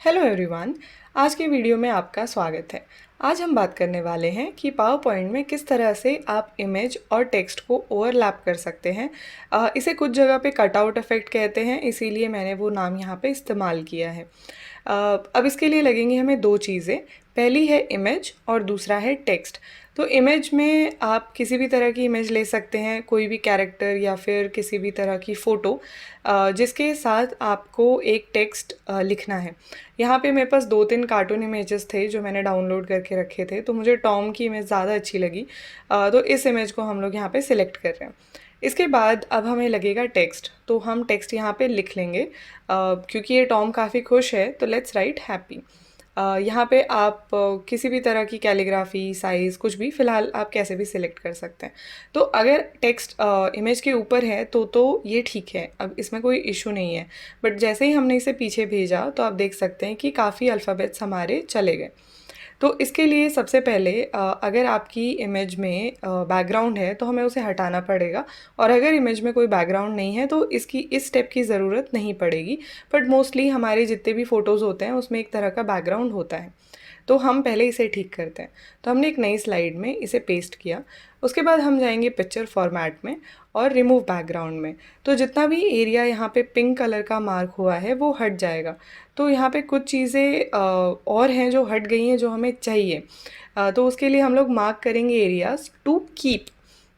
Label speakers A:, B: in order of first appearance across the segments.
A: Hello everyone. आज की video में आपका स्वागत है। आज हम बात करने वाले हैं कि पावर पॉइंट में किस तरह से आप इमेज और टेक्स्ट को ओवरलैप कर सकते हैं। इसे कुछ जगह पे कटआउट इफेक्ट कहते हैं, इसीलिए मैंने वो नाम यहाँ पे इस्तेमाल किया है। अब इसके लिए लगेंगी हमें दो चीज़ें। पहली है इमेज और दूसरा है टेक्स्ट। तो इमेज में आप किसी भी तरह की इमेज ले सकते हैं, कोई भी कैरेक्टर या फिर किसी भी तरह की फ़ोटो जिसके साथ आपको एक टेक्स्ट लिखना है। यहाँ पे मेरे पास 2-3 कार्टून इमेजेस थे जो मैंने डाउनलोड करके रखे थे, तो मुझे टॉम की इमेज ज़्यादा अच्छी लगी। तो इस इमेज को हम लोग यहाँ पे सिलेक्ट कर रहे हैं। इसके बाद अब हमें लगेगा टेक्स्ट, तो हम टेक्स्ट यहाँ पे लिख लेंगे। क्योंकि ये टॉम काफ़ी खुश है तो लेट्स राइट हैप्पी। यहाँ पे आप किसी भी तरह की कैलीग्राफी साइज़ कुछ भी फ़िलहाल आप कैसे भी सिलेक्ट कर सकते हैं। तो अगर टेक्स्ट इमेज के ऊपर है तो ये ठीक है, अब इसमें कोई इशू नहीं है। बट जैसे ही हमने इसे पीछे भेजा तो आप देख सकते हैं कि काफ़ी अल्फ़ाबेट्स हमारे चले गए। तो इसके लिए सबसे पहले अगर आपकी इमेज में बैकग्राउंड है तो हमें उसे हटाना पड़ेगा, और अगर इमेज में कोई बैकग्राउंड नहीं है तो इस स्टेप की ज़रूरत नहीं पड़ेगी। बट मोस्टली हमारे जितने भी फ़ोटोज़ होते हैं उसमें एक तरह का बैकग्राउंड होता है, तो हम पहले इसे ठीक करते हैं। तो हमने एक नई स्लाइड में इसे पेस्ट किया। उसके बाद हम जाएंगे पिक्चर फॉर्मेट में और रिमूव बैकग्राउंड में। तो जितना भी एरिया यहाँ पे पिंक कलर का मार्क हुआ है वो हट जाएगा। तो यहाँ पे कुछ चीज़ें और हैं जो हट गई हैं जो हमें चाहिए। तो उसके लिए हम लोग मार्क करेंगे एरियाज़ टू कीप।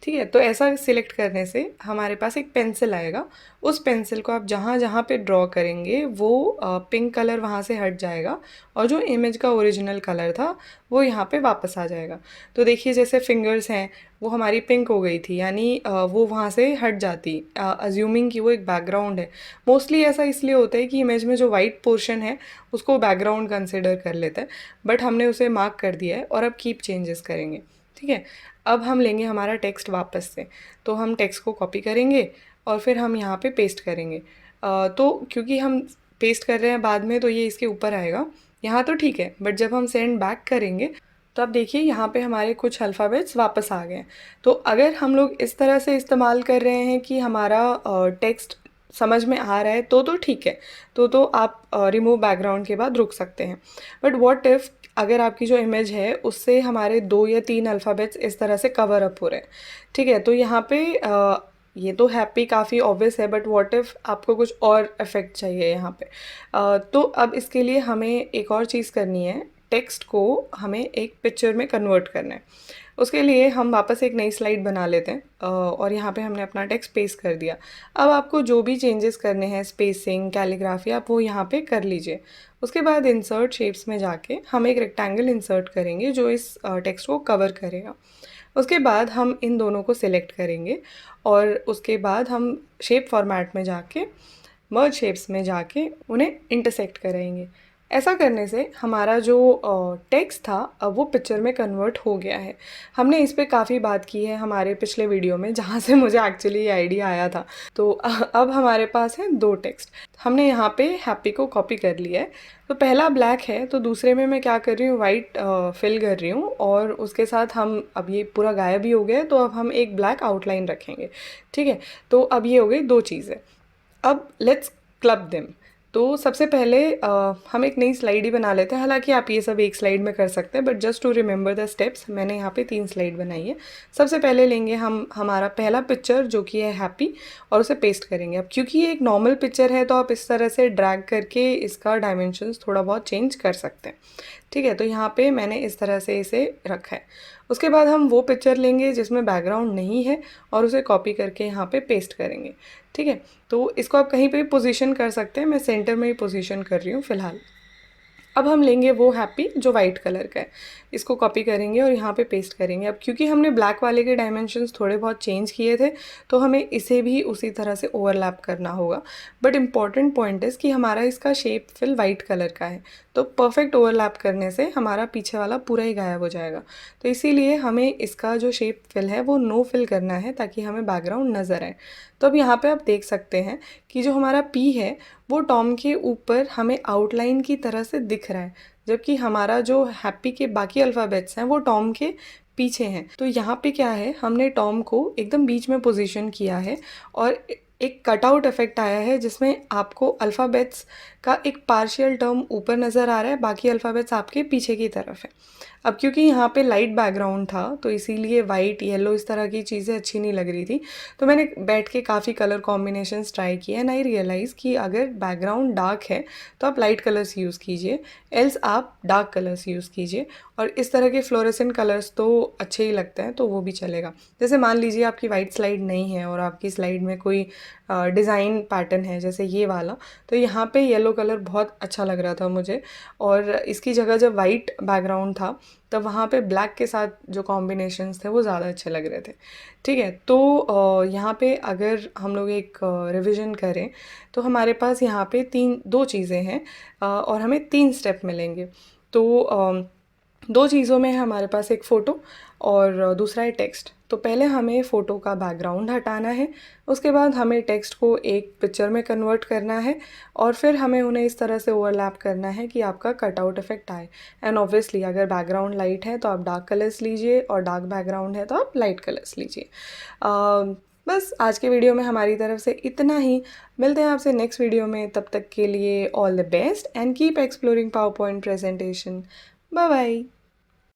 A: ठीक है, तो ऐसा सिलेक्ट करने से हमारे पास एक पेंसिल आएगा। उस पेंसिल को आप जहाँ जहाँ पे ड्रॉ करेंगे वो पिंक कलर वहाँ से हट जाएगा, और जो इमेज का ओरिजिनल कलर था वो यहाँ पे वापस आ जाएगा। तो देखिए जैसे फिंगर्स हैं वो हमारी पिंक हो गई थी, यानी वो वहाँ से हट जाती, अज्यूमिंग कि वो एक बैकग्राउंड है। मोस्टली ऐसा इसलिए होता है कि इमेज में जो वाइट पोर्शन है उसको बैकग्राउंड कंसिडर कर लेते हैं, बट हमने उसे मार्क कर दिया है और अब कीप चेंजेस करेंगे। ठीक है, अब हम लेंगे हमारा टेक्स्ट वापस से। तो हम टेक्स्ट को कॉपी करेंगे और फिर हम यहाँ पे पेस्ट करेंगे। तो क्योंकि हम पेस्ट कर रहे हैं बाद में तो ये इसके ऊपर आएगा। यहाँ तो ठीक है, बट जब हम सेंड बैक करेंगे तो अब देखिए यहाँ पे हमारे कुछ अल्फ़ाबेट्स वापस आ गए हैं। तो अगर हम लोग इस तरह से इस्तेमाल कर रहे हैं कि हमारा टेक्स्ट समझ में आ रहा है तो ठीक है। तो आप रिमूव बैकग्राउंड के बाद रुक सकते हैं। बट व्हाट इफ़ अगर आपकी जो इमेज है उससे हमारे 2 या 3 अल्फ़ाबेट्स इस तरह से कवर अप हो रहे हैं। ठीक है, तो यहाँ पे ये तो हैप्पी काफ़ी ऑब्वियस है, बट व्हाट इफ़ आपको कुछ और इफ़ेक्ट चाहिए यहाँ पे। तो अब इसके लिए हमें एक और चीज़ करनी है, टेक्स्ट को हमें एक पिक्चर में कन्वर्ट करना है। उसके लिए हम वापस एक नई स्लाइड बना लेते हैं और यहाँ पे हमने अपना टेक्स्ट पेस्ट कर दिया। अब आपको जो भी चेंजेस करने हैं, स्पेसिंग, कैलीग्राफी, आप वो यहाँ पे कर लीजिए। उसके बाद इंसर्ट शेप्स में जाके हम एक रेक्टेंगल इंसर्ट करेंगे जो इस टेक्स्ट को कवर करेगा। उसके बाद हम इन दोनों को सिलेक्ट करेंगे और उसके बाद हम शेप फॉर्मेट में जाके मर्ज शेप्स में जाके उन्हें इंटरसेक्ट करेंगे। ऐसा करने से हमारा जो टेक्स्ट था अब वो पिक्चर में कन्वर्ट हो गया है। हमने इस पे काफ़ी बात की है हमारे पिछले वीडियो में, जहाँ से मुझे एक्चुअली ये आइडिया आया था। तो अब हमारे पास है दो टेक्स्ट। हमने यहाँ पे हैप्पी को कॉपी कर लिया है। तो पहला ब्लैक है तो दूसरे में मैं क्या कर रही हूँ, वाइट फिल कर रही हूँ, और उसके साथ हम अब ये पूरा गायब ही हो गया है तो अब हम एक ब्लैक आउटलाइन रखेंगे। ठीक है, तो अब ये हो गई दो चीज़ें। अब लेट्स क्लब देम। तो सबसे पहले हम एक नई स्लाइड ही बना लेते हैं। हालांकि आप ये सब एक स्लाइड में कर सकते हैं, but just to remember the steps मैंने यहाँ पे 3 स्लाइड बनाई है। सबसे पहले लेंगे हम हमारा पहला पिक्चर जो कि है हैप्पी, और उसे पेस्ट करेंगे। अब क्योंकि ये एक नॉर्मल पिक्चर है तो आप इस तरह से ड्रैग करके इसका डायमेंशंस थोड़ा बहुत चेंज कर सकते हैं। ठीक है, तो यहाँ पे मैंने इस तरह से इसे रखा है। उसके बाद हम वो पिक्चर लेंगे जिसमें बैकग्राउंड नहीं है और उसे कॉपी करके यहाँ पे पेस्ट करेंगे। ठीक है, तो इसको आप कहीं पे भी पोजीशन कर सकते हैं, मैं सेंटर में ही पोजीशन कर रही हूँ फ़िलहाल। अब हम लेंगे वो हैप्पी जो वाइट कलर का है, इसको कॉपी करेंगे और यहाँ पे पेस्ट करेंगे। अब क्योंकि हमने ब्लैक वाले के डायमेंशंस थोड़े बहुत चेंज किए थे तो हमें इसे भी उसी तरह से ओवरलैप करना होगा। बट इम्पॉर्टेंट पॉइंट इज़ कि हमारा इसका शेप फिल वाइट कलर का है, तो परफेक्ट ओवरलैप करने से हमारा पीछे वाला पूरा ही गायब हो जाएगा। तो इसीलिए हमें इसका जो शेप फिल है वो नो फिल करना है ताकि हमें बैकग्राउंड नज़र आए। तो अब यहाँ पे आप देख सकते हैं कि जो हमारा पी है वो टॉम के ऊपर हमें आउटलाइन की तरह से दिख रहा है, जबकि हमारा जो हैप्पी के बाकी अल्फ़ाबेट्स हैं वो टॉम के पीछे हैं। तो यहाँ पे क्या है, हमने टॉम को एकदम बीच में पोजीशन किया है और एक कटआउट इफेक्ट आया है जिसमें आपको अल्फ़ाबेट्स का एक पार्शियल टर्म ऊपर नज़र आ रहा है, बाकी अल्फ़ाबेट्स आपके पीछे की तरफ है। अब क्योंकि यहाँ पे लाइट बैकग्राउंड था तो इसीलिए वाइट येलो इस तरह की चीज़ें अच्छी नहीं लग रही थी, तो मैंने बैठ के काफ़ी कलर कॉम्बिनेशंस ट्राई किए एंड आई रियलाइज़ कि अगर बैकग्राउंड डार्क है तो आप लाइट कलर्स यूज़ कीजिए, एल्स आप डार्क कलर्स यूज़ कीजिए। और इस तरह के फ्लोरेसेंट कलर्स तो अच्छे ही लगते हैं, तो वो भी चलेगा। जैसे मान लीजिए आपकी वाइट स्लाइड नहीं है और आपकी स्लाइड में कोई डिज़ाइन पैटर्न है जैसे ये वाला, तो यहाँ पे येलो कलर बहुत अच्छा लग रहा था मुझे, और इसकी जगह जब वाइट बैकग्राउंड था तब वहाँ पे ब्लैक के साथ जो कॉम्बिनेशंस थे वो ज़्यादा अच्छे लग रहे थे। ठीक है, तो यहाँ पे अगर हम लोग एक रिविज़न करें तो हमारे पास यहाँ पे दो चीज़ें हैं, और हमें 3 स्टेप मिलेंगे। तो दो चीज़ों में है हमारे पास, एक फ़ोटो और दूसरा है टेक्स्ट। तो पहले हमें फ़ोटो का बैकग्राउंड हटाना है, उसके बाद हमें टेक्स्ट को एक पिक्चर में कन्वर्ट करना है, और फिर हमें उन्हें इस तरह से ओवरलैप करना है कि आपका कटआउट इफ़ेक्ट आए। एंड ऑब्वियसली अगर बैकग्राउंड लाइट है तो आप डार्क कलर्स लीजिए, और डार्क बैकग्राउंड है तो आप लाइट कलर्स लीजिए। बस आज के वीडियो में हमारी तरफ से इतना ही। मिलते हैं आपसे नेक्स्ट वीडियो में, तब तक के लिए all the best and keep exploring PowerPoint presentation. Bye bye.